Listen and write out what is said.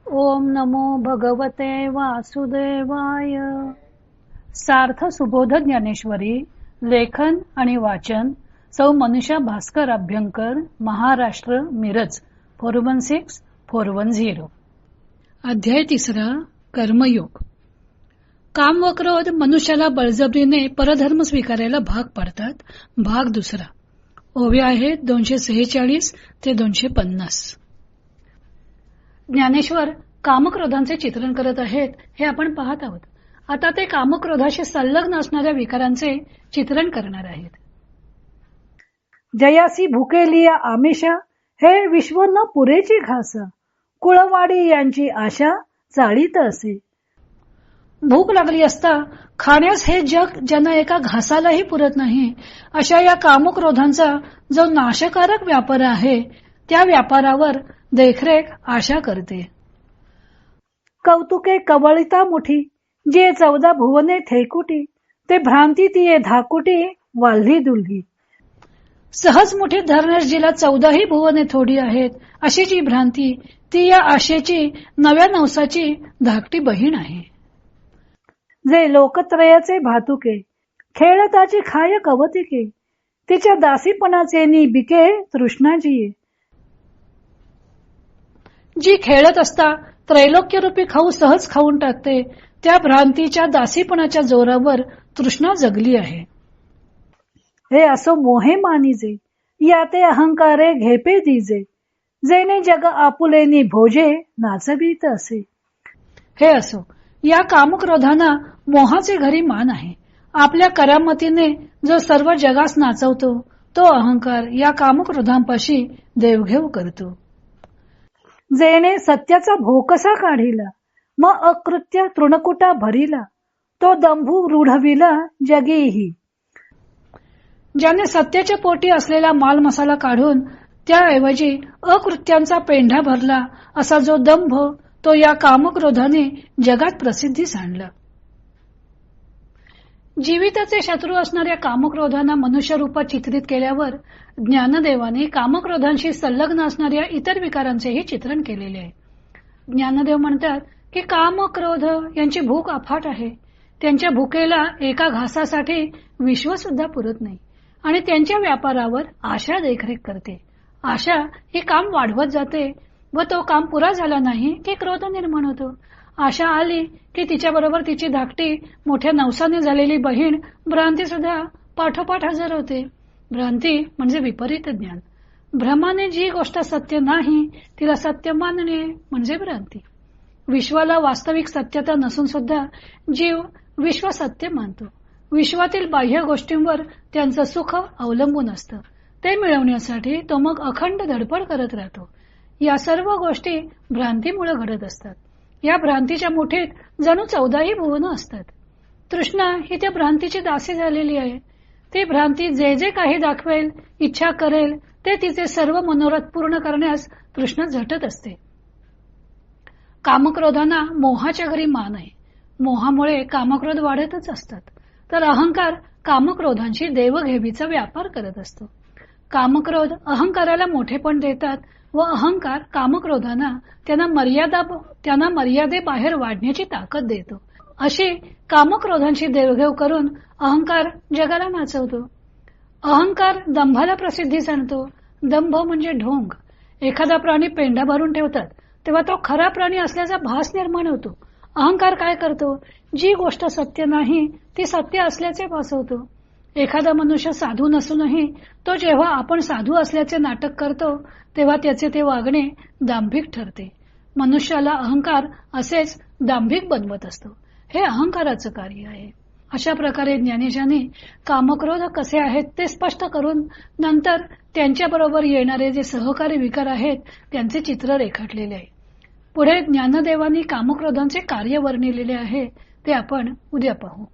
ओम नमो भगवते वासुदेवाय. सार्थ सुबोध ज्ञानेश्वरी. लेखन आणि वाचन सौ मनीषा भास्कर अभ्यंकर, महाराष्ट्र, मिरज 416410. अध्याय 3. कर्मयोग. काम व क्रोध मनुष्याला बळजबरीने परधर्म स्वीकारायला भाग पाडतात. भाग 2. ओव्या आहेत 246 ते 250. ज्ञानेश्वर कामक्रोधांचे चित्रण करत आहेत हे आपण पाहत आहोत. आता ते कामक्रोधाशी संलग्न असणाऱ्या विकारांचे चित्रण करणार आहेत. जयासी भुकेलिया आमिषा, हे विश्व न पुरेची घास, कुळवाडी यांची आशा चाळीत असे. भूक लागली असता खाण्यास हे जग ज्यांना एका घासालाही पुरत नाही, अशा या कामक्रोधांचा जो नाशकारक व्यापार आहे त्या व्यापारावर देखरेख आशा करते. कौतुके कवळिता मुठी, जे 14 भुवने ठेकुटी, ते भ्रांती तिये धाकुटी, वाल्ही दुल्ही. सहज मुठीत धरण्यास जिला 14ही भुवने थोडी आहेत, अशी जी भ्रांती ती या आशेची नव्या नवसाची धाकटी बहीण आहे. जे लोकत्रयाचे भातुके, खेळताची खाय कवतिके, तिच्या दासीपणाचे नि बिके तृष्णाजीये. जी खेळत असता त्रैलोक्यरूपी खाऊ सहज खाऊन टाकते, त्या भ्रांतीच्या दासीपणाच्या जोरावर तृष्णा जगली आहे. हे असो मोहे मानिजे, याते अहंकारे घेपे दिजे, जेने जग आपुलेनी भोजे नाचवीत असे. हे असो, या कामक्रोधांना मोहाचे घरी मान आहे. आपल्या करामतीने जो सर्व जगास नाचवतो तो अहंकार या कामक्रोधांपाशी देवघेव करतो. जेणे सत्याचा भोकसा काढिला, मग अकृत्य तृणकुटा भरिला, तो दंभू रूढविला जगीही. ज्याने सत्याच्या पोटी असलेला माल मसाला काढून त्याऐवजी अकृत्यांचा पेंढा भरला, असा जो दंभ तो या कामक्रोधाने जगात प्रसिद्धीस आणला. जीविताचे शत्रू असणाऱ्या कामक्रोधांना मनुष्य रूपात चित्रित केल्यावर ज्ञानदेवाने कामक्रोधांशी संलग्न असणाऱ्या इतर विकारांचेही चित्रण केलेले आहे. ज्ञानदेव म्हणतात की काम क्रोध यांची भूक अफाट आहे. त्यांच्या भुकेला एका घासासाठी विश्व सुद्धा पुरत नाही आणि त्यांच्या व्यापारावर आशा देखरेख करते. आशा ही काम वाढवत जाते व तो काम पुरा झाला नाही की क्रोध निर्माण होतो. आशा आली की तिच्याबरोबर तिची धाकटी मोठ्या नवसाने झालेली बहीण भ्रांती सुद्धा पाठोपाठ हजर होते. भ्रांती म्हणजे विपरीत ज्ञान. भ्रमाने जी गोष्ट सत्य नाही तिला सत्य मानणे म्हणजे भ्रांती. विश्वाला वास्तविक सत्यता नसून सुद्धा जीव विश्व सत्य मानतो. विश्वातील बाह्य गोष्टींवर त्यांचं सुख अवलंबून असतं. ते मिळवण्यासाठी तो मग अखंड धडपड करत राहतो. या सर्व गोष्टी भ्रांतीमुळे घडत असतात. या भ्रांतीच्या मुठीत जणू 14ही भुवनं असतात. तृष्णा ही त्या भ्रांतीची दासी झालेली आहे. ती भ्रांती जे जे काही दाखवेल, इच्छा करेल ते तिचे सर्व मनोरथ पूर्ण करण्यास तृष्णा झटत असते. कामक्रोधांना मोहाच्या घरी मान आहे. मोहामुळे कामक्रोध वाढतच असतात. तर अहंकार कामक्रोधांशी देवघेवीचा व्यापार करत असतो. कामक्रोध अहंकाराला मोठेपण देतात व अहंकार कामक्रोधांना त्यांना मर्यादेबाहेर वाढण्याची ताकद देतो. अशी कामक्रोधांची देवघेव करून अहंकार जगाला नाचवतो. अहंकार दंभाला प्रसिद्धीस आणतो. दंभ म्हणजे ढोंग. एखादा प्राणी पेंढा भरून ठेवतात तेव्हा तो खरा प्राणी असल्याचा भास निर्माण होतो. अहंकार काय करतो? जी गोष्ट सत्य नाही ती सत्य असल्याचे भासवतो. एखादा मनुष्य साधू नसूनही तो जेव्हा आपण साधू असल्याचे नाटक करतो तेव्हा त्याचे ते वागणे दांभिक ठरते. मनुष्याला अहंकार असेच दांभिक बनवत असतो. हे अहंकाराचं कार्य आहे. अशा प्रकारे ज्ञानेशाने कामक्रोध कसे आहेत ते स्पष्ट करून नंतर त्यांच्याबरोबर येणारे जे सहकारी विकार आहेत त्यांचे चित्र रेखाटलेले आहे. पुढे ज्ञानदेवांनी कामक्रोधांचे कार्य वर्णिलेले आहे ते आपण उद्या पाहू.